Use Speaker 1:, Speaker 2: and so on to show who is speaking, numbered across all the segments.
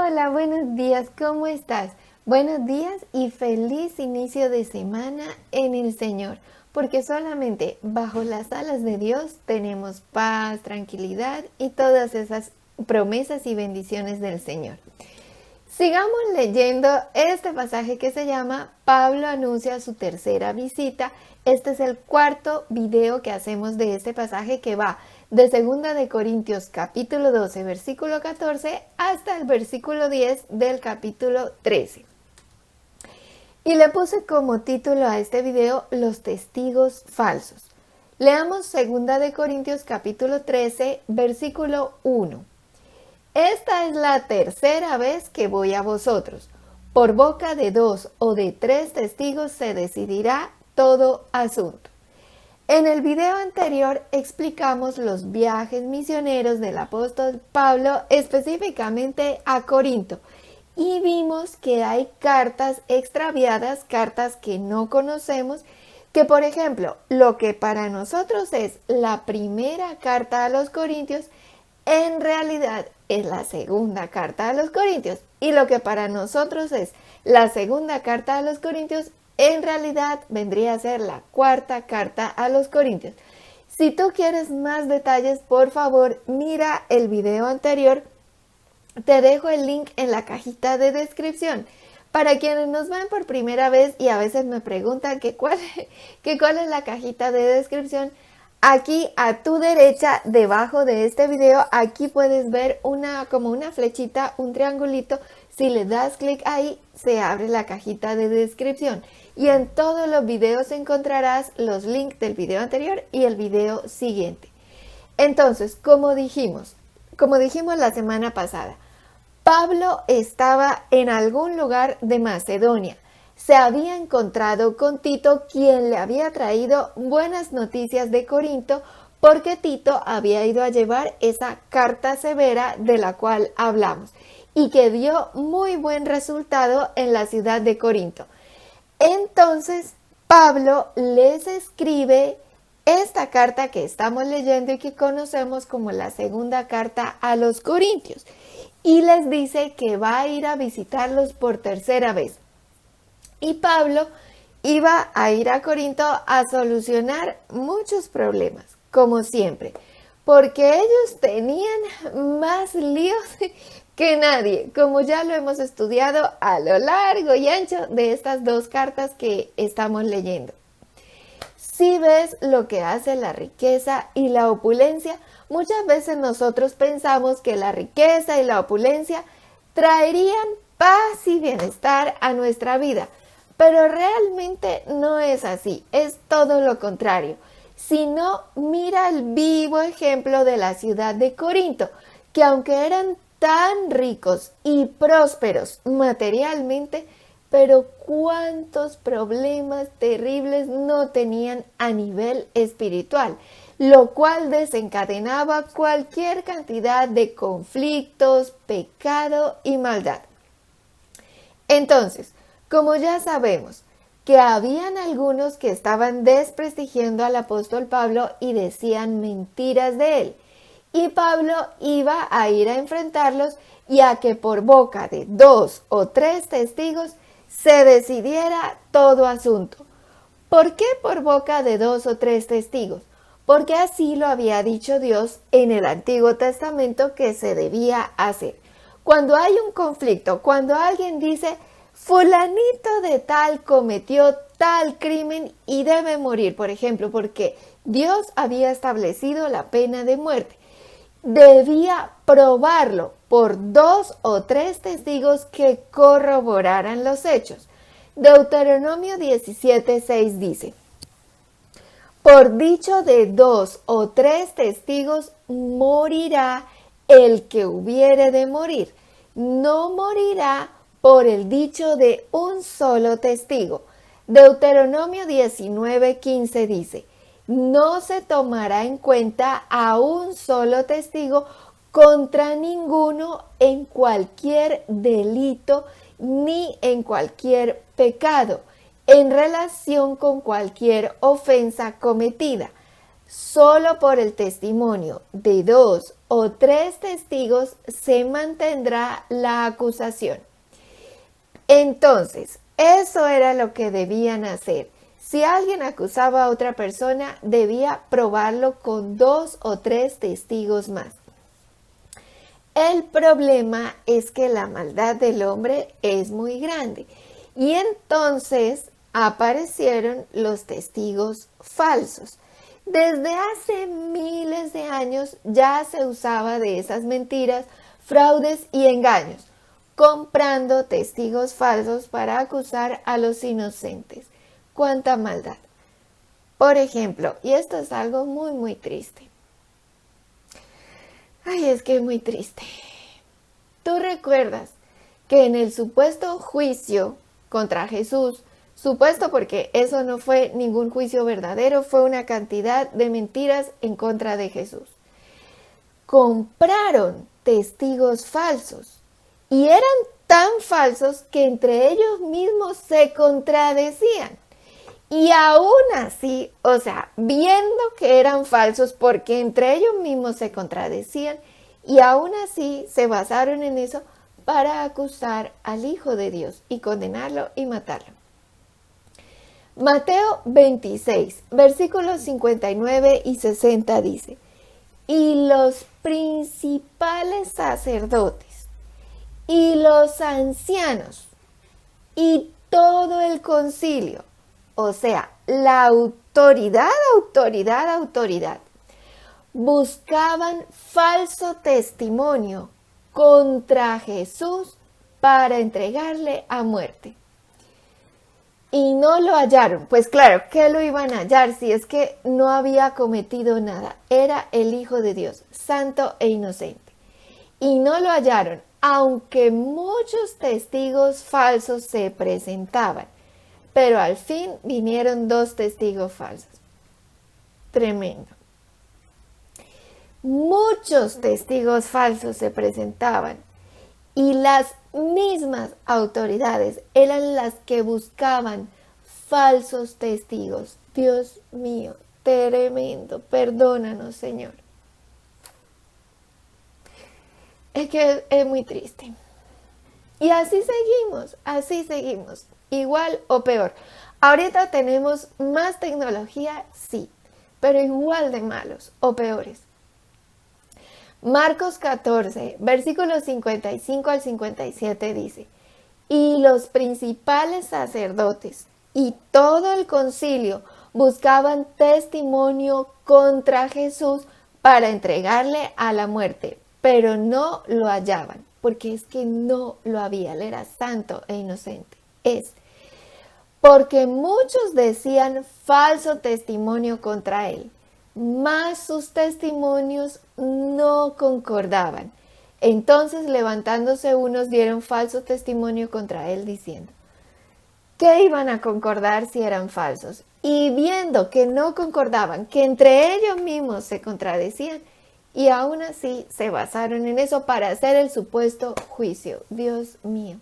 Speaker 1: Hola, buenos días, ¿cómo estás? Buenos días y feliz inicio de semana en el Señor, porque solamente bajo las alas de Dios tenemos paz, tranquilidad y todas esas promesas y bendiciones del Señor. Sigamos leyendo este pasaje que se llama Pablo anuncia su tercera visita. Este es el cuarto video que hacemos de este pasaje que va de 2 de Corintios capítulo 12 versículo 14 hasta el versículo 10 del capítulo 13. Y le puse como título a este video los testigos falsos. Leamos 2 de Corintios capítulo 13 versículo 1. Esta es la tercera vez que voy a vosotros. Por boca de 2 o de 3 testigos se decidirá todo asunto. En el video anterior explicamos los viajes misioneros del apóstol Pablo, específicamente a Corinto, y vimos que hay cartas extraviadas, cartas que no conocemos, que por ejemplo, lo que para nosotros es la primera carta a los Corintios, en realidad es la segunda carta a los Corintios, y lo que para nosotros es la segunda carta a los Corintios, en realidad vendría a ser la cuarta carta a los Corintios. Si tú quieres más detalles, por favor, mira el video anterior. Te dejo el link en la cajita de descripción. Para quienes nos ven por primera vez y a veces me preguntan cuál es la cajita de descripción, aquí a tu derecha, debajo de este video, aquí puedes ver como una flechita, un triangulito. Si le das clic ahí, se abre la cajita de descripción. Y en todos los videos encontrarás los links del video anterior y el video siguiente. Entonces, como dijimos la semana pasada, Pablo estaba en algún lugar de Macedonia. Se había encontrado con Tito, quien le había traído buenas noticias de Corinto, porque Tito había ido a llevar esa carta severa de la cual hablamos y que dio muy buen resultado en la ciudad de Corinto. Entonces, Pablo les escribe esta carta que estamos leyendo y que conocemos como la segunda carta a los Corintios, y les dice que va a ir a visitarlos por tercera vez. Y Pablo iba a ir a Corinto a solucionar muchos problemas, como siempre, porque ellos tenían más líos que nadie, como ya lo hemos estudiado a lo largo y ancho de estas dos cartas que estamos leyendo. Si ves lo que hace la riqueza y la opulencia, muchas veces nosotros pensamos que la riqueza y la opulencia traerían paz y bienestar a nuestra vida, pero realmente no es así, es todo lo contrario. Si no, mira el vivo ejemplo de la ciudad de Corinto, que aunque eran tan ricos y prósperos materialmente, pero cuántos problemas terribles no tenían a nivel espiritual, lo cual desencadenaba cualquier cantidad de conflictos, pecado y maldad. Entonces, como ya sabemos que habían algunos que estaban desprestigiando al apóstol Pablo y decían mentiras de él, y Pablo iba a ir a enfrentarlos y a que por boca de 2 o 3 testigos se decidiera todo asunto. ¿Por qué por boca de 2 o 3 testigos? Porque así lo había dicho Dios en el Antiguo Testamento que se debía hacer. Cuando hay un conflicto, cuando alguien dice, fulanito de tal cometió tal crimen y debe morir, por ejemplo, porque Dios había establecido la pena de muerte, debía probarlo por 2 o 3 testigos que corroboraran los hechos. Deuteronomio 17:6 dice, por dicho de 2 o 3 testigos morirá el que hubiere de morir, no morirá por el dicho de un solo testigo. Deuteronomio 19:15 dice, no se tomará en cuenta a un solo testigo contra ninguno en cualquier delito ni en cualquier pecado, en relación con cualquier ofensa cometida. Solo por el testimonio de 2 o 3 testigos se mantendrá la acusación. Entonces, eso era lo que debían hacer. Si alguien acusaba a otra persona, debía probarlo con 2 o 3 testigos más. El problema es que la maldad del hombre es muy grande. Y entonces aparecieron los testigos falsos. Desde hace miles de años ya se usaba de esas mentiras, fraudes y engaños, comprando testigos falsos para acusar a los inocentes. ¡Cuánta maldad! Por ejemplo, y esto es algo muy, muy triste. Ay, es que es muy triste. ¿Tú recuerdas que en el supuesto juicio contra Jesús, supuesto porque eso no fue ningún juicio verdadero, fue una cantidad de mentiras en contra de Jesús, compraron testigos falsos y eran tan falsos que entre ellos mismos se contradecían? Y aún así, o sea, viendo que eran falsos porque entre ellos mismos se contradecían, y aún así se basaron en eso para acusar al Hijo de Dios y condenarlo y matarlo. Mateo 26, versículos 59 y 60 dice: y los principales sacerdotes y los ancianos y todo el concilio, o sea, la autoridad, buscaban falso testimonio contra Jesús para entregarle a muerte. Y no lo hallaron. Pues claro, ¿qué lo iban a hallar si es que no había cometido nada? Era el Hijo de Dios, santo e inocente. Y no lo hallaron, aunque muchos testigos falsos se presentaban. Pero al fin vinieron 2 testigos falsos. Tremendo. Muchos testigos falsos se presentaban y las mismas autoridades eran las que buscaban falsos testigos. Dios mío, tremendo. Perdónanos, Señor. Es que es muy triste. Y así seguimos, igual o peor. Ahorita tenemos más tecnología, sí, pero igual de malos o peores. Marcos 14, versículos 55 al 57 dice: y los principales sacerdotes y todo el concilio buscaban testimonio contra Jesús para entregarle a la muerte, pero no lo hallaban, porque es que no lo había, él era santo e inocente. Porque muchos decían falso testimonio contra él, mas sus testimonios no concordaban. Entonces, levantándose unos, dieron falso testimonio contra él, diciendo: ¿qué iban a concordar si eran falsos? Y viendo que no concordaban, que entre ellos mismos se contradecían, y aún así se basaron en eso para hacer el supuesto juicio. Dios mío.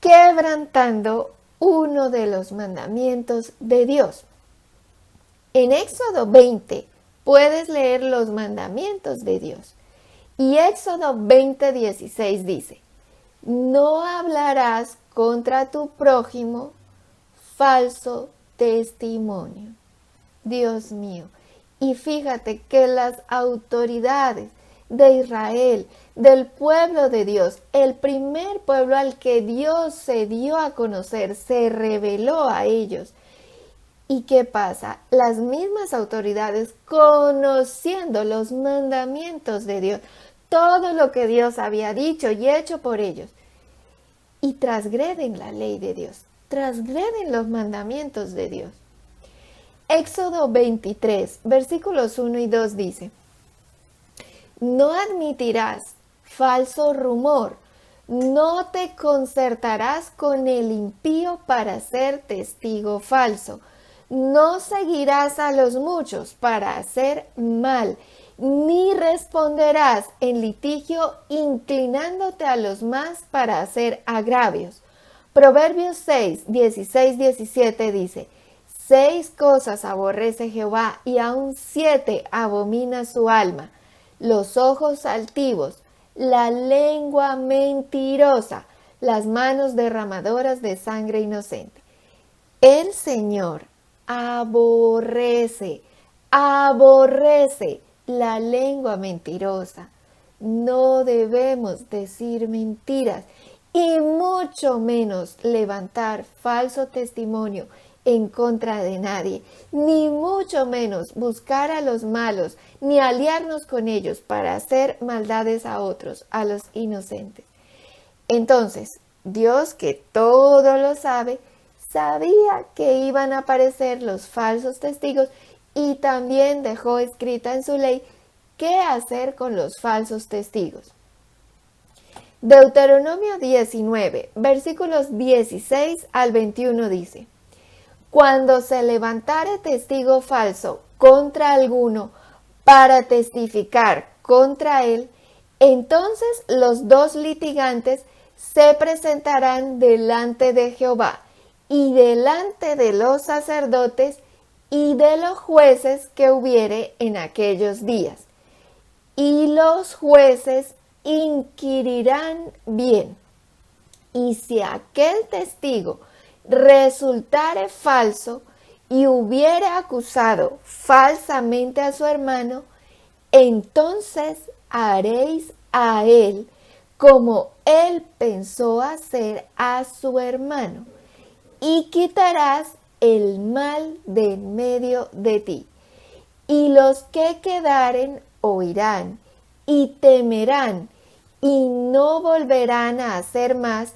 Speaker 1: Quebrantando uno de los mandamientos de Dios. En Éxodo 20 puedes leer los mandamientos de Dios. Y Éxodo 20:16 dice: no hablarás contra tu prójimo falso testimonio. Dios mío. Y fíjate que las autoridades de Israel, del pueblo de Dios, el primer pueblo al que Dios se dio a conocer, se reveló a ellos. ¿Y qué pasa? Las mismas autoridades, conociendo los mandamientos de Dios, todo lo que Dios había dicho y hecho por ellos, y transgreden la ley de Dios, transgreden los mandamientos de Dios. Éxodo 23, versículos 1 y 2 dice: no admitirás falso rumor, no te concertarás con el impío para ser testigo falso, no seguirás a los muchos para hacer mal, ni responderás en litigio inclinándote a los más para hacer agravios. Proverbios 6, 16, 17 dice: 6 cosas aborrece Jehová y aún 7 abomina su alma: los ojos altivos, la lengua mentirosa, las manos derramadoras de sangre inocente. El Señor aborrece la lengua mentirosa. No debemos decir mentiras y mucho menos levantar falso testimonio en contra de nadie, ni mucho menos buscar a los malos, ni aliarnos con ellos para hacer maldades a otros, a los inocentes. Entonces, Dios, que todo lo sabe, sabía que iban a aparecer los falsos testigos y también dejó escrita en su ley qué hacer con los falsos testigos. Deuteronomio 19, versículos 16 al 21 dice: Cuando se levantare testigo falso contra alguno para testificar contra él, entonces los dos litigantes se presentarán delante de Jehová y delante de los sacerdotes y de los jueces que hubiere en aquellos días. Y los jueces inquirirán bien. Y si aquel testigo resultare falso y hubiere acusado falsamente a su hermano, entonces haréis a él como él pensó hacer a su hermano, y quitarás el mal de en medio de ti. Y los que quedaren oirán y temerán, y no volverán a hacer más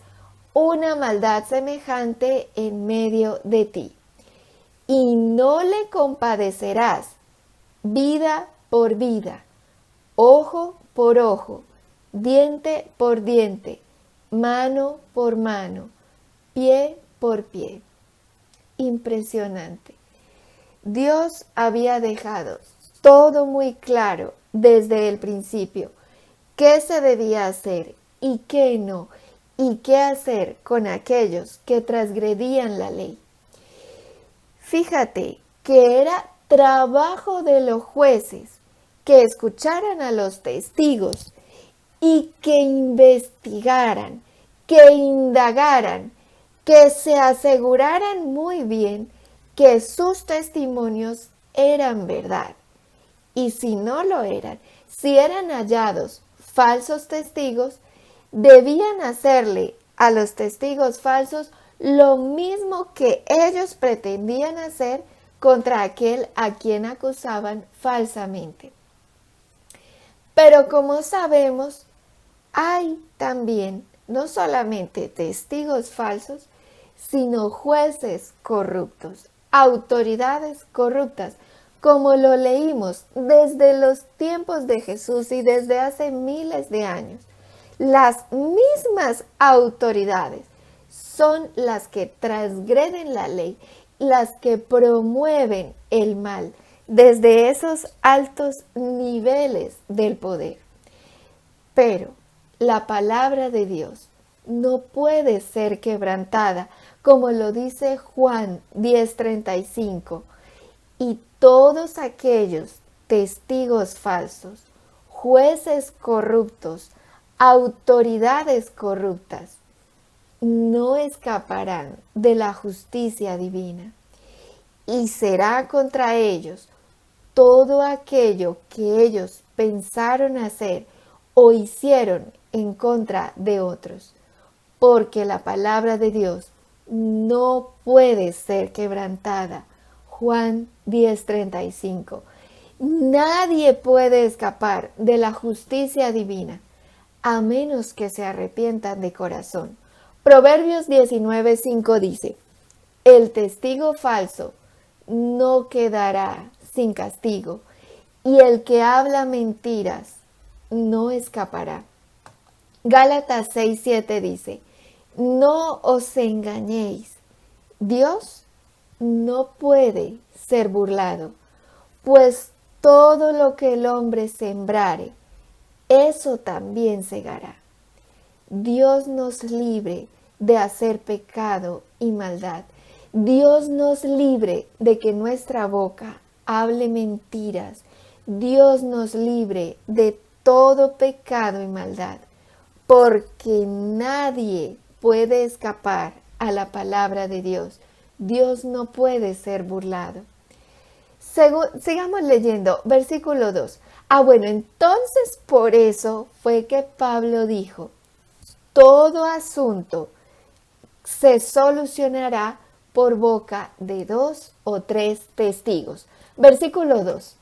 Speaker 1: una maldad semejante en medio de ti. Y no le compadecerás vida por vida, ojo por ojo, diente por diente, mano por mano, pie por pie. Impresionante. Dios había dejado todo muy claro desde el principio qué se debía hacer y qué no, y qué hacer con aquellos que transgredían la ley. Fíjate que era trabajo de los jueces que escucharan a los testigos y que investigaran, que indagaran, que se aseguraran muy bien que sus testimonios eran verdad. Y si no lo eran, si eran hallados falsos testigos, debían hacerle a los testigos falsos lo mismo que ellos pretendían hacer contra aquel a quien acusaban falsamente. Pero como sabemos, hay también no solamente testigos falsos, sino jueces corruptos, autoridades corruptas, como lo leímos desde los tiempos de Jesús y desde hace miles de años. Las mismas autoridades son las que transgreden la ley, las que promueven el mal desde esos altos niveles del poder. Pero la palabra de Dios no puede ser quebrantada, como lo dice Juan 10:35, y todos aquellos testigos falsos, jueces corruptos, autoridades corruptas, no escaparán de la justicia divina, y será contra ellos todo aquello que ellos pensaron hacer o hicieron en contra de otros, porque la palabra de Dios no puede ser quebrantada. Juan 10:35. Nadie puede escapar de la justicia divina, a menos que se arrepientan de corazón. Proverbios 19:5 dice: el testigo falso no quedará sin castigo, y el que habla mentiras no escapará. Gálatas 6:7 dice: no os engañéis, Dios no puede ser burlado, pues todo lo que el hombre sembrare, eso también segará. Dios nos libre de hacer pecado y maldad. Dios nos libre de que nuestra boca hable mentiras, Dios nos libre de todo pecado y maldad, porque nadie puede escapar a la palabra de Dios. Dios no puede ser burlado. Sigamos leyendo, versículo 2. Bueno, entonces por eso fue que Pablo dijo, todo asunto se solucionará por boca de 2 o 3 testigos. Versículo 2.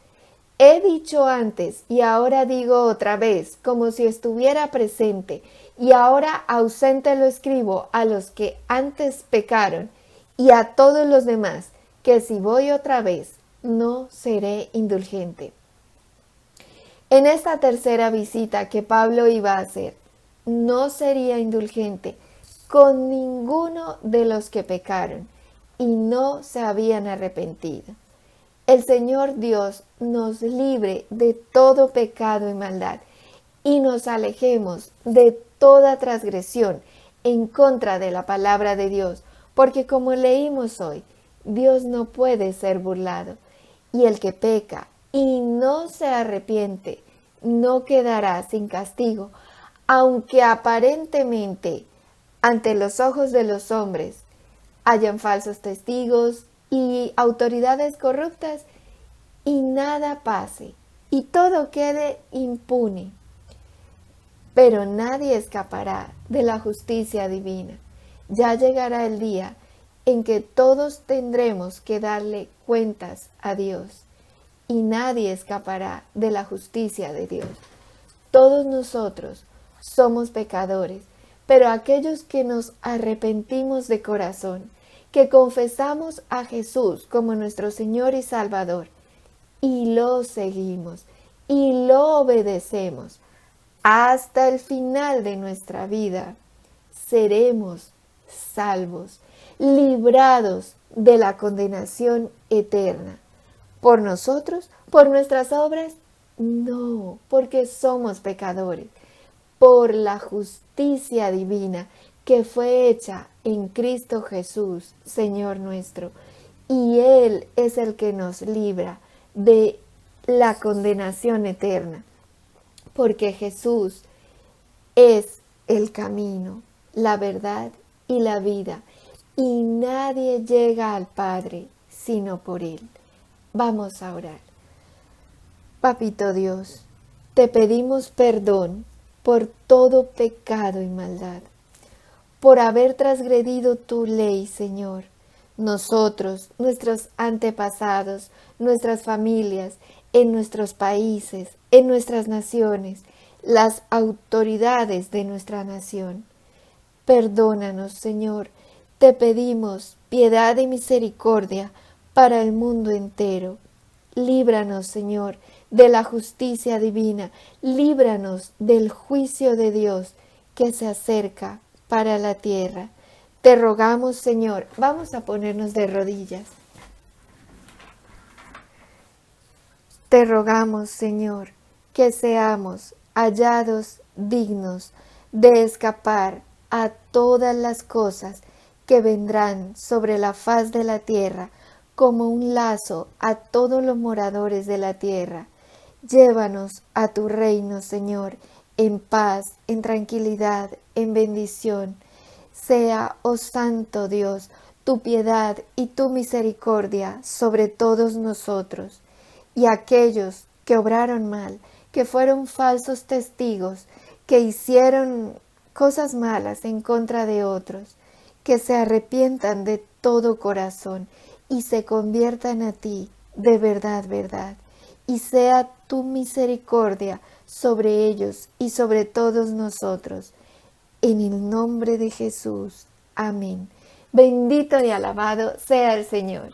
Speaker 1: He dicho antes y ahora digo otra vez, como si estuviera presente, y ahora ausente lo escribo a los que antes pecaron y a todos los demás, que si voy otra vez, no seré indulgente. En esta tercera visita que Pablo iba a hacer, no sería indulgente con ninguno de los que pecaron y no se habían arrepentido. El Señor Dios nos libre de todo pecado y maldad y nos alejemos de toda transgresión en contra de la palabra de Dios, porque como leímos hoy, Dios no puede ser burlado, y el que peca y no se arrepiente no quedará sin castigo, aunque aparentemente ante los ojos de los hombres hayan falsos testigos y autoridades corruptas y nada pase y todo quede impune. Pero nadie escapará de la justicia divina. Ya llegará el día en que todos tendremos que darle cuentas a Dios y nadie escapará de la justicia de Dios. Todos nosotros somos pecadores, pero aquellos que nos arrepentimos de corazón, que confesamos a Jesús como nuestro Señor y Salvador, y lo seguimos, y lo obedecemos, hasta el final de nuestra vida, seremos salvos, librados de la condenación eterna. ¿Por nosotros? ¿Por nuestras obras? No, porque somos pecadores. Por la justicia divina que fue hecha en Cristo Jesús, Señor nuestro. Y Él es el que nos libra de la condenación eterna. Porque Jesús es el camino, la verdad y la vida. Y nadie llega al Padre sino por Él. Vamos a orar. Papito Dios, te pedimos perdón por todo pecado y maldad, por haber transgredido tu ley, Señor. Nosotros, nuestros antepasados, nuestras familias, en nuestros países, en nuestras naciones, las autoridades de nuestra nación. Perdónanos, Señor. Te pedimos piedad y misericordia para el mundo entero. Líbranos, Señor, de la justicia divina. Líbranos del juicio de Dios que se acerca para la tierra. Te rogamos, Señor, vamos a ponernos de rodillas. Te rogamos, Señor, que seamos hallados dignos de escapar a todas las cosas que vendrán sobre la faz de la tierra, como un lazo a todos los moradores de la tierra. Llévanos a tu reino, Señor, en paz, en tranquilidad, en bendición. Sea, oh Santo Dios, tu piedad y tu misericordia sobre todos nosotros. Y aquellos que obraron mal, que fueron falsos testigos, que hicieron cosas malas en contra de otros, que se arrepientan de todo corazón y se conviertan a ti de verdad, verdad. Y sea tu misericordia sobre ellos y sobre todos nosotros. En el nombre de Jesús. Amén. Bendito y alabado sea el Señor.